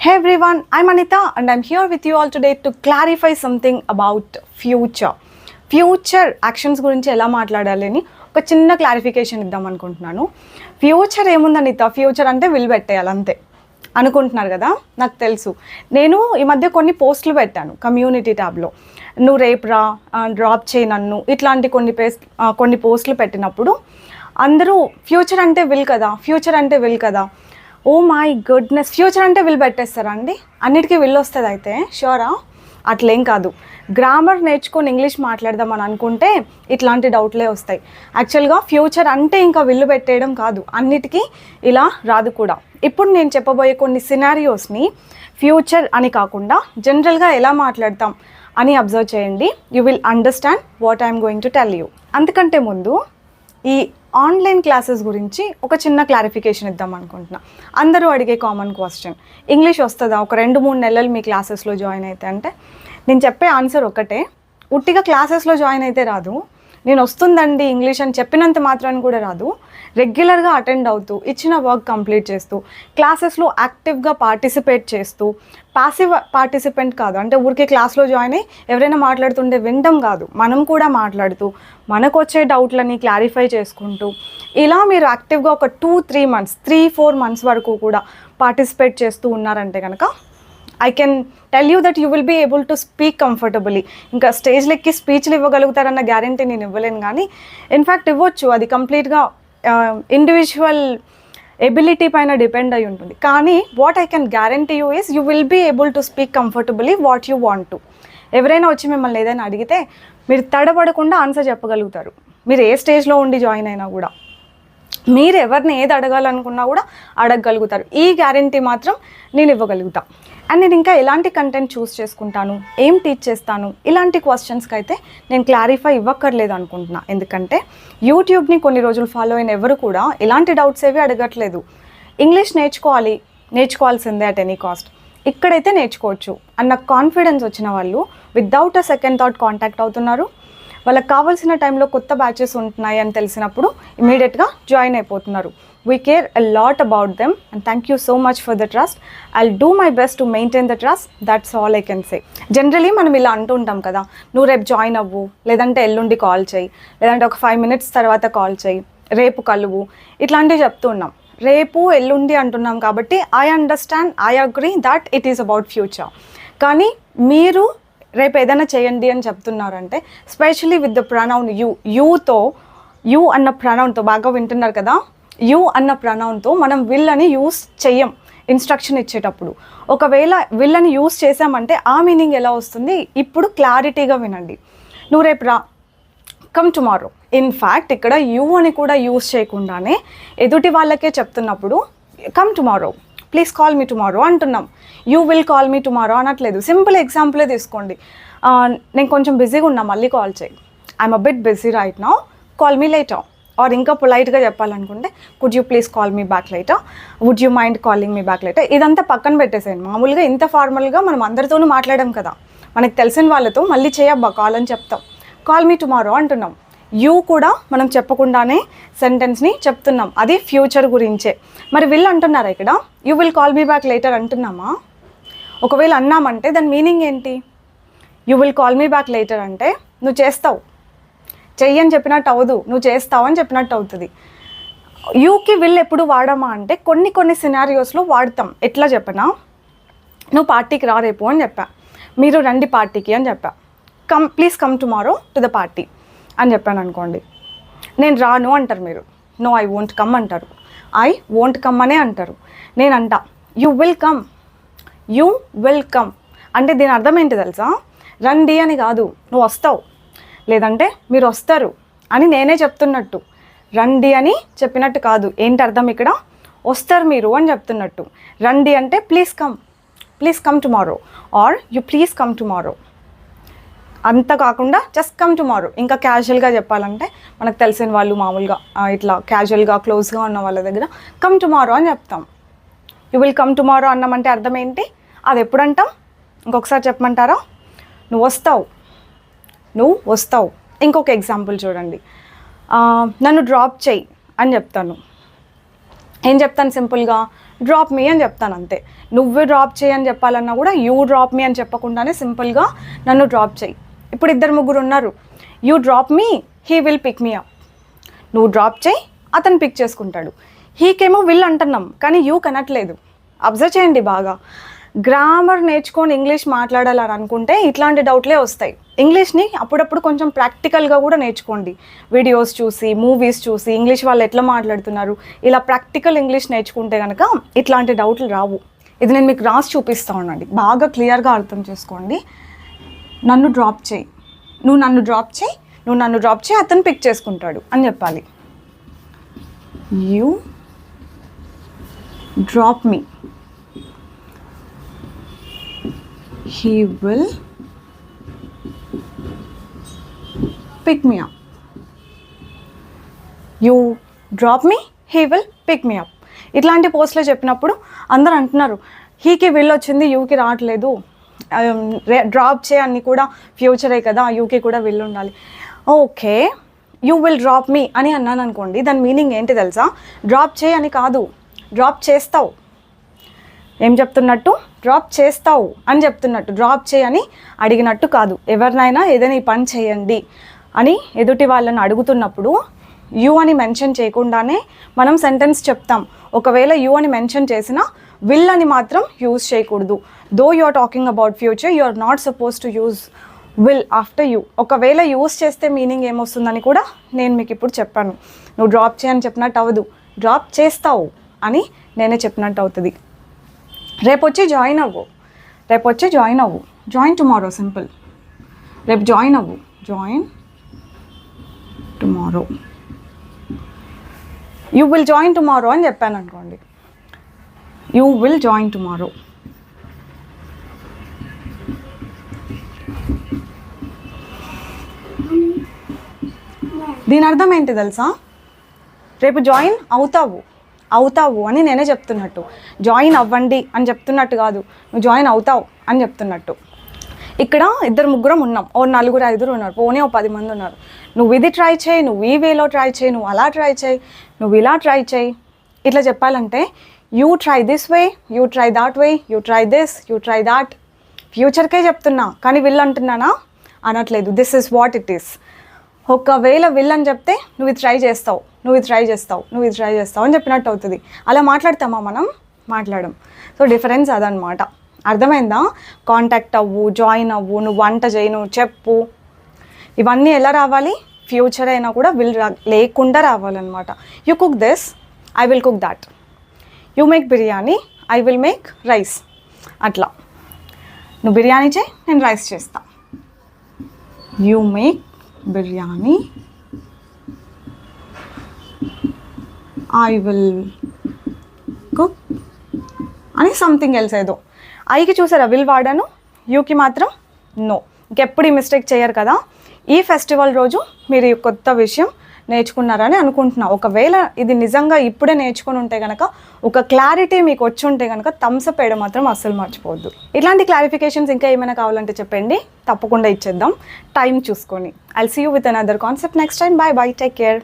Hey everyone, I'm Anita and I'm here with you all today to clarify something about future. Future actions గురించి ఎలా మాట్లాడాలని ఒక చిన్న clarification ఇద్దాం అనుకుంటున్నాను. ఫ్యూచర్ ఏముంది అనిత, ఫ్యూచర్ అంటే విల్ పెట్టేయాలి అంతే అనుకుంటున్నారు కదా. నాకు తెలుసు, నేను ఈ మధ్య కొన్ని పోస్టులు పెట్టాను కమ్యూనిటీ ట్యాబ్లో. నువ్వు రేపు రా, డ్రాప్ చేయి నన్ను, ఇట్లాంటి కొన్ని పోస్టులు పెట్టినప్పుడు అందరూ ఫ్యూచర్ అంటే విల్ కదా, ఫ్యూచర్ అంటే విల్ కదా, ఓ మై గుడ్నెస్, ఫ్యూచర్ అంటే విల్ పెట్టేస్తారా అండి? అన్నిటికీ విల్ వస్తుంది అయితే షూరా? అట్లేం కాదు. గ్రామర్ నేర్చుకొని ఇంగ్లీష్ మాట్లాడదామని అనుకుంటే ఇట్లాంటి డౌట్లే వస్తాయి. యాక్చువల్గా ఫ్యూచర్ అంటే ఇంకా విల్లు పెట్టేయడం కాదు, అన్నిటికీ ఇలా రాదు కూడా. ఇప్పుడు నేను చెప్పబోయే కొన్ని సినారియోస్ని ఫ్యూచర్ అని కాకుండా జనరల్గా ఎలా మాట్లాడతాం అని అబ్జర్వ్ చేయండి. You will understand what I'm going to tell you. అంతకంటే ముందు ఈ ఆన్లైన్ క్లాసెస్ గురించి ఒక చిన్న క్లారిఫికేషన్ ఇద్దాం అనుకుంటున్నా. అందరూ అడిగే కామన్ క్వశ్చన్, ఇంగ్లీష్ వస్తుందా ఒక 2-3 నెలలు మీ క్లాసెస్లో జాయిన్ అయితే అంటే నేను చెప్పే ఆన్సర్ ఒకటే, ఉట్టిగా క్లాసెస్లో జాయిన్ అయితే రాదు. నేను వస్తుందండి ఇంగ్లీష్ అని చెప్పినంత మాత్రాన్ని కూడా రాదు. రెగ్యులర్గా అటెండ్ అవుతూ, ఇచ్చిన వర్క్ కంప్లీట్ చేస్తూ, క్లాసెస్లో యాక్టివ్గా పార్టిసిపేట్ చేస్తూ, పాసివ్ పార్టిసిపెంట్ కాదు, అంటే ఊరికే క్లాస్లో జాయిన్ అయ్యి ఎవరైనా మాట్లాడుతుంటే వినడం కాదు, మనం కూడా మాట్లాడుతూ మనకు వచ్చే డౌట్లని క్లారిఫై చేసుకుంటూ, ఇలా మీరు యాక్టివ్గా ఒక 2-3 మంత్స్ 3-4 మంత్స్ వరకు కూడా పార్టిసిపేట్ చేస్తూ ఉన్నారంటే కనుక I can tell you that you will be able to speak comfortably. ఇంకా స్టేజ్లో ఎక్కి స్పీచ్లు ఇవ్వగలుగుతారన్న గ్యారంటీ నేను ఇవ్వలేను, కానీ ఇన్ఫ్యాక్ట్ ఇవ్వచ్చు. అది కంప్లీట్గా ఇండివిజువల్ ఎబిలిటీ పైన డిపెండ్ అయి ఉంటుంది. కానీ what I can guarantee you is you will be able to speak comfortably what you want to. ఎవరైనా వచ్చి మిమ్మల్ని ఏదైనా అడిగితే మీరు తడబడకుండా ఆన్సర్ చెప్పగలుగుతారు. మీరు ఏ స్టేజ్లో ఉండి జాయిన్ అయినా కూడా, మీరు ఎవరిని ఏది అడగాలనుకున్నా కూడా అడగగలుగుతారు. ఈ గ్యారంటీ మాత్రం నేను ఇవ్వగలుగుతా. అండ్ నేను ఇంకా ఎలాంటి కంటెంట్ చూస్ చేసుకుంటాను, ఏం టీచ్ చేస్తాను, ఇలాంటి క్వశ్చన్స్కి అయితే నేను క్లారిఫై ఇవ్వక్కర్లేదు అనుకుంటున్నా. ఎందుకంటే యూట్యూబ్ని కొన్ని రోజులు ఫాలో అయిన ఎవరు కూడా ఎలాంటి డౌట్స్ ఏవి అడగట్లేదు. ఇంగ్లీష్ నేర్చుకోవాల్సిందే అట్ ఎనీ కాస్ట్, ఇక్కడైతే నేర్చుకోవచ్చు అన్న కాన్ఫిడెన్స్ వచ్చిన వాళ్ళు వితౌట్ అ సెకండ్ థాట్ కాంటాక్ట్ అవుతున్నారు. వాళ్ళకి కావాల్సిన టైంలో కొత్త బ్యాచెస్ ఉంటున్నాయి అని తెలిసినప్పుడు ఇమీడియట్గా జాయిన్ అయిపోతున్నారు. We care a lot about them and thank you so much for the trust. I'll do my best to maintain the trust. That's all I can say. Generally మనం ఇలా అంటుంటాం కదా, నువ్వు రేపు జాయిన్ అవ్వు, లేదంటే ఎల్లుండి కాల్ చేయి, లేదంటే ఒక 5 minutes తర్వాత కాల్ చేయి, రేపు కలువు, ఇట్లాంటివి చెప్తూ ఉన్నాం. రేపు ఎల్లుండి అంటున్నాం కాబట్టి I understand, I agree that it is about future. కానీ మీరు రేపు ఏదైనా చేయండి అని చెప్తున్నారంటే specially with the pronoun you, యూతో, యూ అన్న ప్రొనౌన్తో, బాగా వింటున్నారు కదా, యూ అన్న ప్రొనౌన్తో మనం విల్ అని యూస్ చెయ్యం ఇన్స్ట్రక్షన్ ఇచ్చేటప్పుడు. ఒకవేళ విల్ అని యూస్ చేసామంటే ఆ మీనింగ్ ఎలా వస్తుంది ఇప్పుడు క్లారిటీగా వినండి. నువ్వు రేపు రా, కమ్ టుమారో. ఇన్ఫ్యాక్ట్ ఇక్కడ యూ అని కూడా యూస్ చేయకుండానే ఎదుటి వాళ్ళకే చెప్తున్నప్పుడు come tomorrow, please call me tomorrow అంటున్నాం. You will call me tomorrow అనట్లేదు. సింపుల్ ఎగ్జాంపులే తీసుకోండి. నేను కొంచెం బిజీగా ఉన్నా, మళ్ళీ కాల్ చేయి, I'm a bit busy right now, call me later. Or ఇంకా పొలైట్గా చెప్పాలనుకుంటే could you please call me back later, would you mind calling me back later. ఇదంతా పక్కన పెట్టేసేయండి. మామూలుగా ఇంత ఫార్మల్గా మనం అందరితోనూ మాట్లాడాం కదా, మనకు తెలిసిన వాళ్ళతో మళ్ళీ చేయబ్బా కాల్ అని చెప్తాం. కాల్ మీ టుమారో అంటున్నాం. యూ కూడా మనం చెప్పకుండానే సెంటెన్స్ని చెప్తున్నాం, అది ఫ్యూచర్ గురించే. మరి విల్ అంటున్నారా ఇక్కడ, you will call me back later అంటున్నామా? ఒకవేళ అన్నామంటే దాని మీనింగ్ ఏంటి? You will call me back later అంటే నువ్వు చేస్తావు, చెయ్యని చెప్పినట్టు అవ్వదు, నువ్వు చేస్తావు అని చెప్పినట్టు అవుతుంది. యూకి విల్ ఎప్పుడు వాడమా అంటే కొన్ని సినారియోస్లో వాడతాం. ఎట్లా చెప్పనా, నువ్వు పార్టీకి రా రేపు అని చెప్పా, మీరు రండి పార్టీకి అని చెప్పా, please come tomorrow to the party అని చెప్పాను అనుకోండి. నేను రాను అంటారు మీరు, నో ఐ వోంట్ కమ్ అంటారు, ఐ వోంట్ కమ్ అనే అంటారు. నేను అంటా you will come, you will come అంటే దీని అర్థం ఏంటి తెలుసా? రండి అని కాదు, నువ్వు వస్తావు, లేదంటే మీరు వస్తారు అని నేనే చెప్తున్నట్టు. రండి అని చెప్పినట్టు కాదు. ఏంటి అర్థం ఇక్కడ? వస్తారు మీరు అని చెప్తున్నట్టు. రండి అంటే please come tomorrow, or you please come tomorrow. అంత కాకుండా జస్ట్ కమ్ టుమారో. ఇంకా క్యాజువల్గా చెప్పాలంటే మనకు తెలిసిన వాళ్ళు మామూలుగా ఇట్లా క్యాజువల్గా క్లోజ్గా ఉన్న వాళ్ళ దగ్గర కమ్ టుమారో అని చెప్తాం. యూ విల్ కమ్ టుమారో అన్నామంటే అర్థం ఏంటి? అది ఎప్పుడు అంటాం? ఇంకొకసారి చెప్పమంటారా? నువ్వు వస్తావు. ఇంకొక ఎగ్జాంపుల్ చూడండి. నన్ను డ్రాప్ చేయి అని చెప్తాను. ఏం చెప్తాను సింపుల్గా, డ్రాప్ మీ అని చెప్తాను అంతే. నువ్వు డ్రాప్ చేయి అని చెప్పాలన్నా కూడా యూ డ్రాప్ మీ అని చెప్పకుండానే సింపుల్గా నన్ను డ్రాప్ చేయి. ఇప్పుడు 2-3 ఉన్నారు. You drop me, he will pick me up. నువ్వు డ్రాప్ చేయి, అతను పిక్ చేసుకుంటాడు. హీకేమో విల్ అంటున్నాం కానీ యూ కనట్లేదు. అబ్జర్వ్ చేయండి బాగా. గ్రామర్ నేర్చుకొని ఇంగ్లీష్ మాట్లాడాలని అనుకుంటే ఇట్లాంటి డౌట్లే వస్తాయి. ఇంగ్లీష్ని అప్పుడప్పుడు కొంచెం ప్రాక్టికల్గా కూడా నేర్చుకోండి. వీడియోస్ చూసి, మూవీస్ చూసి, ఇంగ్లీష్ వాళ్ళు ఎట్లా మాట్లాడుతున్నారు, ఇలా ప్రాక్టికల్ ఇంగ్లీష్ నేర్చుకుంటే కనుక ఇట్లాంటి డౌట్లు రావు. ఇది నేను మీకు రాసి చూపిస్తా ఉండండి, బాగా క్లియర్గా అర్థం చేసుకోండి. నన్ను డ్రాప్ చేయి, నువ్వు నన్ను డ్రాప్ చేయి, నువ్వు నన్ను డ్రాప్ చేయి, అతను పిక్ చేసుకుంటాడు అని చెప్పాలి. You drop me, he will pick me up. You drop me, he will pick me up. ఇట్లాంటి పోస్ట్లో చెప్పినప్పుడు అందరూ అంటున్నారు హీకి విల్ వచ్చింది, యూకి రావట్లేదు, డ్రాప్ చేయని కూడా ఫ్యూచరే కదా, యూకి కూడా విల్ ఉండాలి. ఓకే, యూ విల్ డ్రాప్ మీ అని అన్నాను అనుకోండి, దాని మీనింగ్ ఏంటి తెలుసా? డ్రాప్ చేయి అని కాదు, డ్రాప్ చేస్తావు. ఏం చెప్తున్నట్టు? డ్రాప్ చేస్తావు అని చెప్తున్నట్టు, డ్రాప్ చేయని అడిగినట్టు కాదు. ఎవరినైనా ఏదైనా ఈ పని చేయండి అని ఎదుటి వాళ్ళని అడుగుతున్నప్పుడు యూ అని మెన్షన్ చేయకుండానే మనం సెంటెన్స్ చెప్తాం. ఒకవేళ యూ అని మెన్షన్ చేసినా విల్ అని మాత్రం యూజ్ చేయకూడదు. Though you are talking about future, you are not suppose to use will after you. ఒకవేళ యూజ్ చేస్తే మీనింగ్ ఏమొస్తుందని కూడా నేను మీకు ఇప్పుడు చెప్పాను. నువ్వు డ్రాప్ చేయని చెప్పినట్టు అవ్వదు, డ్రాప్ చేస్తావు అని నేనే చెప్పినట్టు అవుతుంది. రేపు వచ్చి జాయిన్ అవ్వు, రేపు వచ్చి జాయిన్ అవ్వు, జాయిన్ టుమారో, సింపుల్. రేపు జాయిన్ అవ్వు, join tomorrow. You will join tomorrow అని చెప్పాను అనుకోండి, యూ విల్ జాయిన్ టుమారో. దీని అర్థం ఏంటి తెలుసా? రేపు జాయిన్ అవుతావు అని నేనే చెప్తున్నట్టు, జాయిన్ అవ్వండి అని చెప్తున్నట్టు కాదు, నువ్వు జాయిన్ అవుతావు అని చెప్తున్నట్టు. ఇక్కడ 2-3 ఉన్నాం, ఓ 4-5 ఉన్నారు, పోనీ ఓ 10 మంది ఉన్నారు. నువ్వు ఇది ట్రై చేయి, నువ్వు ఈ వేలో ట్రై చేయి, నువ్వు అలా ట్రై చేయి, నువ్వు ఇలా ట్రై చేయి, ఇట్లా చెప్పాలంటే you try this way, you try that way, you try this, you try that. ఫ్యూచర్కే చెప్తున్నా కానీ విల్ అంటున్నానా? అనట్లేదు. This is what it is. ఒకవేళ విల్ అని చెప్తే నువ్వు ఇది ట్రై చేస్తావు, నువ్వు ఇది ట్రై చేస్తావు, నువ్వు ఇది ట్రై చేస్తావు అని చెప్పినట్టు అవుతుంది. అలా మాట్లాడతామా మనం? మాట్లాడం. సో డిఫరెన్స్ అదనమాట. అర్థమైందా? కాంటాక్ట్ అవ్వు, జాయిన్ అవ్వు, నువ్వు వంట చేయి, నువ్వు చెప్పు, ఇవన్నీ ఎలా రావాలి? ఫ్యూచర్ అయినా కూడా విల్ లేకుండా రావాలన్నమాట. You cook this, I will cook that. You make biryani, I will make rice. అట్లా నువ్వు బిర్యానీ చేయి, నేను రైస్ చేస్తా. You make biryani, I will cook అని సంథింగ్ ఎల్స్ ఏదో. ఐకి చూసారా విల్ వాడాను, యూకి మాత్రం నో. ఇంకెప్పుడు ఈ మిస్టేక్ చేయరు కదా. ఈ ఫెస్టివల్ రోజు మీరు ఈ కొత్త విషయం నేర్చుకున్నారని అనుకుంటున్నా. ఒకవేళ ఇది నిజంగా ఇప్పుడే నేర్చుకుని ఉంటే కనుక, ఒక క్లారిటీ మీకు వచ్చి ఉంటే కనుక థమ్స్ అప్ వేయడం మాత్రం అస్సలు మర్చిపోవద్దు. ఇట్లాంటి క్లారిఫికేషన్స్ ఇంకా ఏమైనా కావాలంటే చెప్పండి, తప్పకుండా ఇచ్చేద్దాం టైం చూసుకొని. I'll see you with another concept next time. Bye bye, take care.